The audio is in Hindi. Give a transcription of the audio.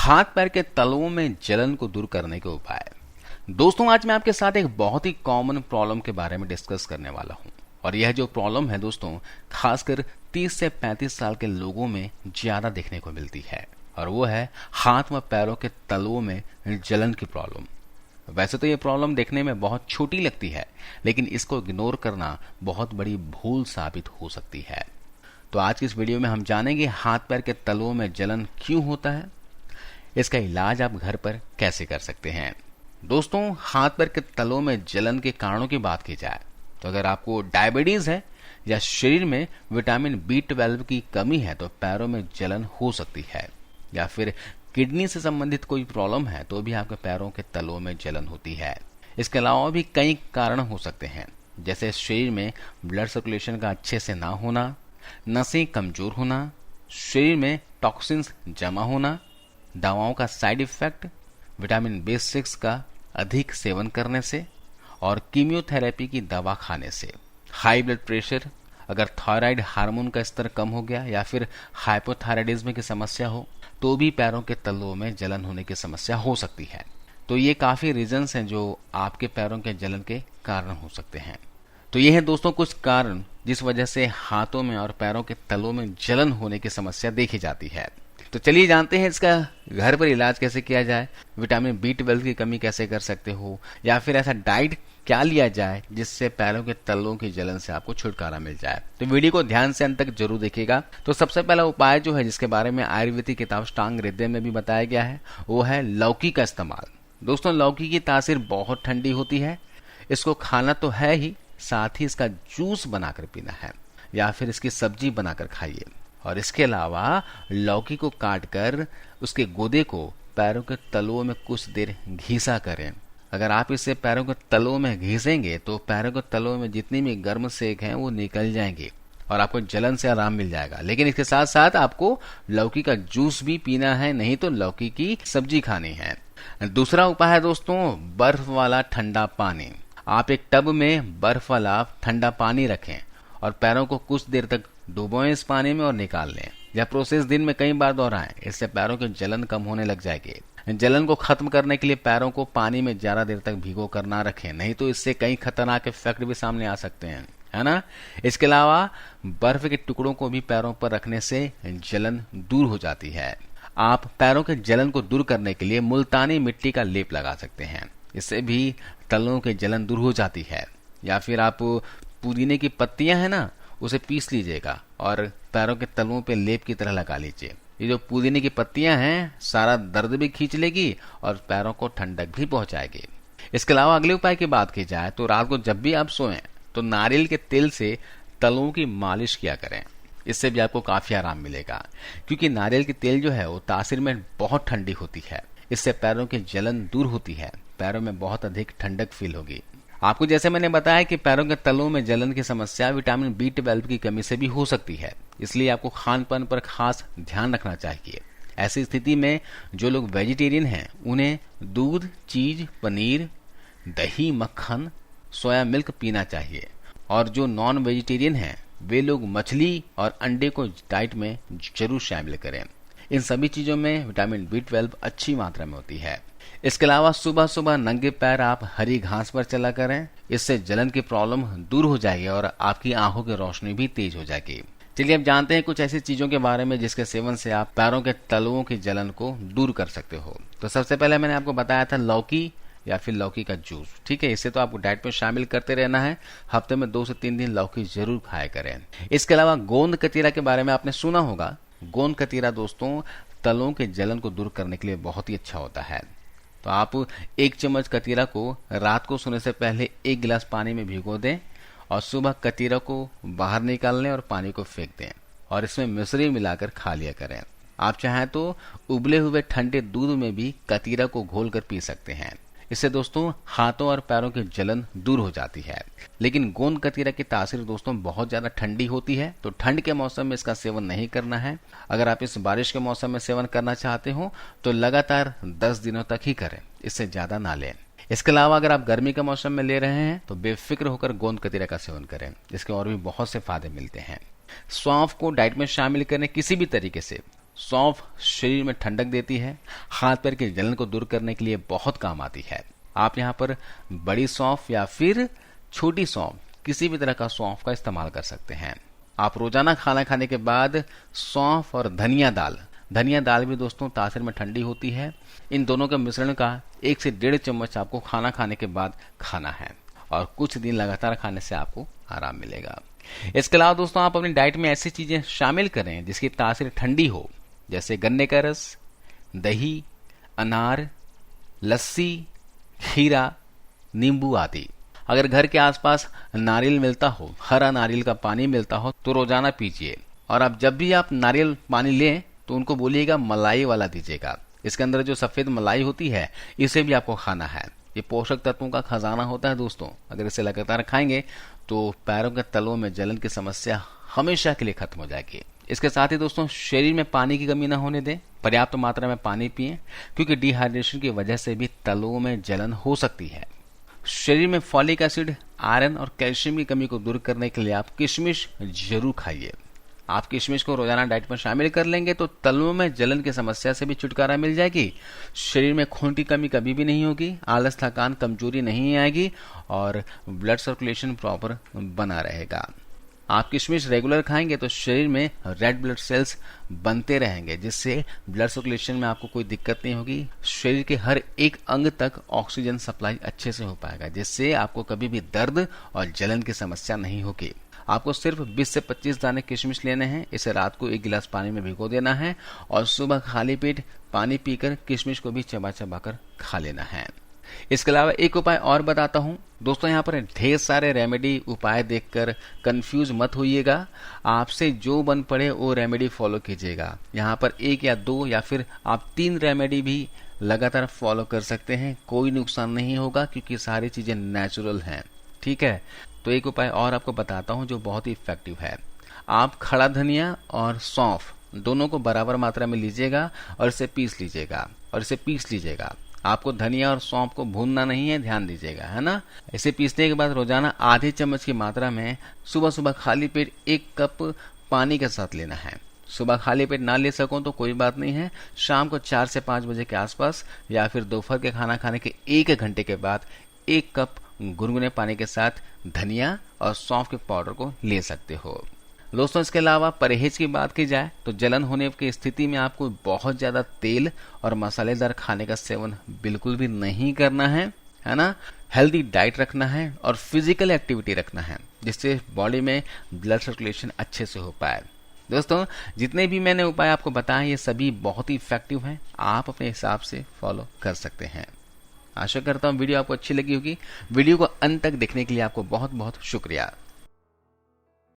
हाथ पैर के तलवों में जलन को दूर करने के उपाय। दोस्तों, आज मैं आपके साथ एक बहुत ही कॉमन प्रॉब्लम के बारे में डिस्कस करने वाला हूं। और यह जो प्रॉब्लम है दोस्तों, खासकर 30 से 35 साल के लोगों में ज्यादा देखने को मिलती है, और वो है हाथ व पैरों के तलवों में जलन की प्रॉब्लम। वैसे तो ये प्रॉब्लम देखने में बहुत छोटी लगती है, लेकिन इसको इग्नोर करना बहुत बड़ी भूल साबित हो सकती है। तो आज की इस वीडियो में हम जानेंगे हाथ पैर के तलवों में जलन क्यों होता है, इसका इलाज आप घर पर कैसे कर सकते हैं। दोस्तों, हाथ पैर के तलवों में जलन के कारणों की बात की जाए तो अगर आपको डायबिटीज है या शरीर में विटामिन B12 की कमी है तो पैरों में जलन हो सकती है, या फिर किडनी से संबंधित कोई प्रॉब्लम है तो भी आपके पैरों के तलवों में जलन होती है। इसके अलावा भी कई कारण हो सकते हैं, जैसे शरीर में ब्लड सर्कुलेशन का अच्छे से ना होना, नसें कमजोर होना, शरीर में टॉक्सिन्स जमा होना, दवाओं का साइड इफेक्ट, विटामिन B6 का अधिक सेवन करने से, और कीमियोथेरेपी की दवा खाने से, हाई ब्लड प्रेशर, अगर थायराइड हार्मोन का स्तर कम हो गया या फिर हाइपोथायराइडिज्म की समस्या हो तो भी पैरों के तलवों में जलन होने की समस्या हो सकती है। तो ये काफी रीजंस हैं जो आपके पैरों के जलन के कारण हो सकते हैं। तो ये है दोस्तों कुछ कारण जिस वजह से हाथों में और पैरों के तलवों में जलन होने की समस्या देखी जाती है। तो चलिए जानते हैं इसका घर पर इलाज कैसे किया जाए, विटामिन B12 की कमी कैसे कर सकते हो, या फिर ऐसा डाइट क्या लिया जाए जिससे पैरों के तलवों की जलन से आपको छुटकारा मिल जाए। तो वीडियो को ध्यान से अंत तक जरूर देखिएगा। तो सबसे पहला उपाय जो है, जिसके बारे में आयुर्वेदिक किताब अष्टांग हृदय में भी बताया गया है, वो है लौकी का इस्तेमाल। दोस्तों, लौकी की तासीर बहुत ठंडी होती है। इसको खाना तो है ही, साथ ही इसका जूस बनाकर पीना है या फिर इसकी सब्जी बनाकर खाइए। और इसके अलावा लौकी को काटकर उसके गूदे को पैरों के तलवों में कुछ देर घिसा करें। अगर आप इसे पैरों के तलवों में घिसेंगे तो पैरों के तलवों में जितनी भी गर्म सेक हैं वो निकल जाएंगे और आपको जलन से आराम मिल जाएगा। लेकिन इसके साथ साथ आपको लौकी का जूस भी पीना है, नहीं तो लौकी की सब्जी खानी है। दूसरा उपाय है दोस्तों, बर्फ वाला ठंडा पानी। आप एक टब में बर्फ वाला ठंडा पानी रखें और पैरों को कुछ देर तक डुबोएं इस पानी में और निकाल लें। यह प्रोसेस दिन में कई बार दोहराएं, इससे पैरों की जलन कम होने लग जाएगी। जलन को खत्म करने के लिए पैरों को पानी में ज्यादा देर तक भिगो कर ना रखें, नहीं तो इससे कई खतरनाक इफेक्ट भी सामने आ सकते हैं, है ना। इसके अलावा बर्फ के टुकड़ों को भी पैरों पर रखने से जलन दूर हो जाती है। आप पैरों के जलन को दूर करने के लिए मुल्तानी मिट्टी का लेप लगा सकते हैं, इससे भी तलवों की जलन दूर हो जाती है। या फिर आप पुदीने की पत्तियां है ना, उसे पीस लीजिएगा और पैरों के तलवों पे लेप की तरह लगा लीजिए। ये जो पुदीने की पत्तियां हैं सारा दर्द भी खींच लेगी और पैरों को ठंडक भी पहुंचाएगी। इसके अलावा अगले उपाय की बात की जाए तो रात को जब भी आप सोएं तो नारियल के तेल से तलवों की मालिश किया करें, इससे भी आपको काफी आराम मिलेगा। क्योंकि नारियल की तेल जो है वो तासीर में बहुत ठंडी होती है, इससे पैरों की जलन दूर होती है, पैरों में बहुत अधिक ठंडक फील होगी। आपको जैसे मैंने बताया कि पैरों के तलवों में जलन की समस्या विटामिन B12 की कमी से भी हो सकती है, इसलिए आपको खान पान पर खास ध्यान रखना चाहिए। ऐसी स्थिति में जो लोग वेजिटेरियन हैं उन्हें दूध, चीज, पनीर, दही, मक्खन, सोया मिल्क पीना चाहिए, और जो नॉन वेजिटेरियन हैं वे लोग मछली और अंडे को डाइट में जरूर शामिल करें। इन सभी चीजों में विटामिन B12 अच्छी मात्रा में होती है। इसके अलावा सुबह सुबह नंगे पैर आप हरी घास पर चला करें, इससे जलन की प्रॉब्लम दूर हो जाएगी और आपकी आंखों की रोशनी भी तेज हो जाएगी। चलिए अब जानते हैं कुछ ऐसी चीजों के बारे में जिसके सेवन से आप पैरों के तलवों की जलन को दूर कर सकते हो। तो सबसे पहले मैंने आपको बताया था लौकी या फिर लौकी का जूस, ठीक है। इसे तो आपको डाइट में शामिल करते रहना है, हफ्ते में 2 से 3 दिन लौकी जरूर खाया करें। इसके अलावा गोंद कतीरा के बारे में आपने सुना होगा। गोंद कतीरा दोस्तों तलवों के जलन को दूर करने के लिए बहुत ही अच्छा होता है। तो आप 1 चम्मच कतीरा को रात को सोने से पहले 1 गिलास पानी में भिगो दें और सुबह कतीरा को बाहर निकाल लें और पानी को फेंक दें और इसमें मिश्री मिलाकर खा लिया करें। आप चाहें तो उबले हुए ठंडे दूध में भी कतीरा को घोलकर पी सकते हैं। इससे दोस्तों हाथों और पैरों की जलन दूर हो जाती है। लेकिन गोंद कतीरा की तासीर दोस्तों बहुत ज्यादा ठंडी होती है, तो ठंड के मौसम में इसका सेवन नहीं करना है। अगर आप इस बारिश के मौसम में सेवन करना चाहते हो तो लगातार 10 दिनों तक ही करें, इससे ज्यादा ना लें। इसके अलावा अगर आप गर्मी के मौसम में ले रहे हैं तो बेफिक्र होकर गोंद कतीरा का सेवन करें, इसके और भी बहुत से फायदे मिलते हैं। सौंफ को डाइट में शामिल करें किसी भी तरीके से, सौंफ शरीर में ठंडक देती है, हाथ पैर की जलन को दूर करने के लिए बहुत काम आती है। आप यहाँ पर बड़ी सौंफ या फिर छोटी सौंफ, किसी भी तरह का सौंफ का इस्तेमाल कर सकते हैं। आप रोजाना खाना खाने के बाद सौंफ और धनिया दाल भी दोस्तों तासीर में ठंडी होती है। इन दोनों के मिश्रण का 1 से 1.5 चम्मच आपको खाना खाने के बाद खाना है और कुछ दिन लगातार खाने से आपको आराम मिलेगा। इसके अलावा दोस्तों आप अपनी डाइट में ऐसी चीजें शामिल करें जिसकी तासीर ठंडी हो, जैसे गन्ने का रस, दही, अनार, लस्सी, खीरा, नींबू आदि। अगर घर के आसपास नारियल मिलता हो, हरा नारियल का पानी मिलता हो तो रोजाना पीजिए। और अब जब भी आप नारियल पानी लें तो उनको बोलिएगा मलाई वाला दीजिएगा। इसके अंदर जो सफेद मलाई होती है इसे भी आपको खाना है। ये पोषक तत्वों का खजाना होता है दोस्तों। अगर इसे लगातार खाएंगे तो पैरों के तलों में जलन की समस्या हमेशा के लिए खत्म हो जाएगी। इसके साथ ही दोस्तों शरीर में पानी की कमी ना होने दें, पर्याप्त मात्रा में पानी पिएं, क्योंकि डिहाइड्रेशन की वजह से भी तलों में जलन हो सकती है। शरीर में फॉलिक एसिड, आयरन और कैल्शियम की कमी को दूर करने के लिए आप किशमिश जरूर खाइए। आप किशमिश को रोजाना डाइट में शामिल कर लेंगे तो तलवों में जलन की समस्या से भी छुटकारा मिल जाएगी। शरीर में खून की कमी कभी भी नहीं होगी, आलस, थकान, कमजोरी नहीं आएगी और ब्लड सर्कुलेशन प्रॉपर बना रहेगा। आप किशमिश रेगुलर खाएंगे तो शरीर में रेड ब्लड सेल्स बनते रहेंगे, जिससे ब्लड सर्कुलेशन में आपको कोई दिक्कत नहीं होगी। शरीर के हर एक अंग तक ऑक्सीजन सप्लाई अच्छे से हो पाएगा, जिससे आपको कभी भी दर्द और जलन की समस्या नहीं होगी। आपको सिर्फ 20 से 25 दाने किशमिश लेने हैं। इसे रात को 1 गिलास पानी में भिगो देना है और सुबह खाली पेट पानी पीकर किशमिश को भी चबा चबा कर खा लेना है। इसके अलावा एक उपाय और बताता हूं दोस्तों। यहाँ पर ढेर सारे रेमेडी उपाय देखकर कंफ्यूज मत होइएगा। आपसे जो बन पड़े वो रेमेडी फॉलो कीजिएगा। यहाँ पर 1 या 2 या फिर आप 3 रेमेडी भी लगातार फॉलो कर सकते हैं, कोई नुकसान नहीं होगा, क्योंकि सारी चीजें नेचुरल हैं। ठीक है, तो एक उपाय और आपको बताता हूं जो बहुत ही इफेक्टिव है। आप खड़ा धनिया और सौंफ दोनों को बराबर मात्रा में लीजिएगा और इसे पीस लीजिएगा। आपको धनिया और सौंफ को भूनना नहीं है, ध्यान दीजिएगा, है ना। इसे पीसने के बाद रोजाना आधे चम्मच की मात्रा में सुबह सुबह खाली पेट 1 कप पानी के साथ लेना है। सुबह खाली पेट ना ले सको तो कोई बात नहीं है, शाम को 4 से 5 बजे के आसपास या फिर दोपहर के खाना खाने के 1 घंटे के बाद 1 कप गुनगुने पानी के साथ धनिया और सौंफ के पाउडर को ले सकते हो। दोस्तों इसके अलावा परहेज की बात की जाए तो जलन होने की स्थिति में आपको बहुत ज्यादा तेल और मसालेदार खाने का सेवन बिल्कुल भी नहीं करना है ना। हेल्दी डाइट रखना है और फिजिकल एक्टिविटी रखना है, जिससे बॉडी में ब्लड सर्कुलेशन अच्छे से हो पाए। दोस्तों जितने भी मैंने उपाय आपको बताए ये सभी बहुत ही इफेक्टिव हैं, आप अपने हिसाब से फॉलो कर सकते हैं। आशा करता हूँ वीडियो आपको अच्छी लगी होगी। वीडियो को अंत तक देखने के लिए आपको बहुत बहुत शुक्रिया।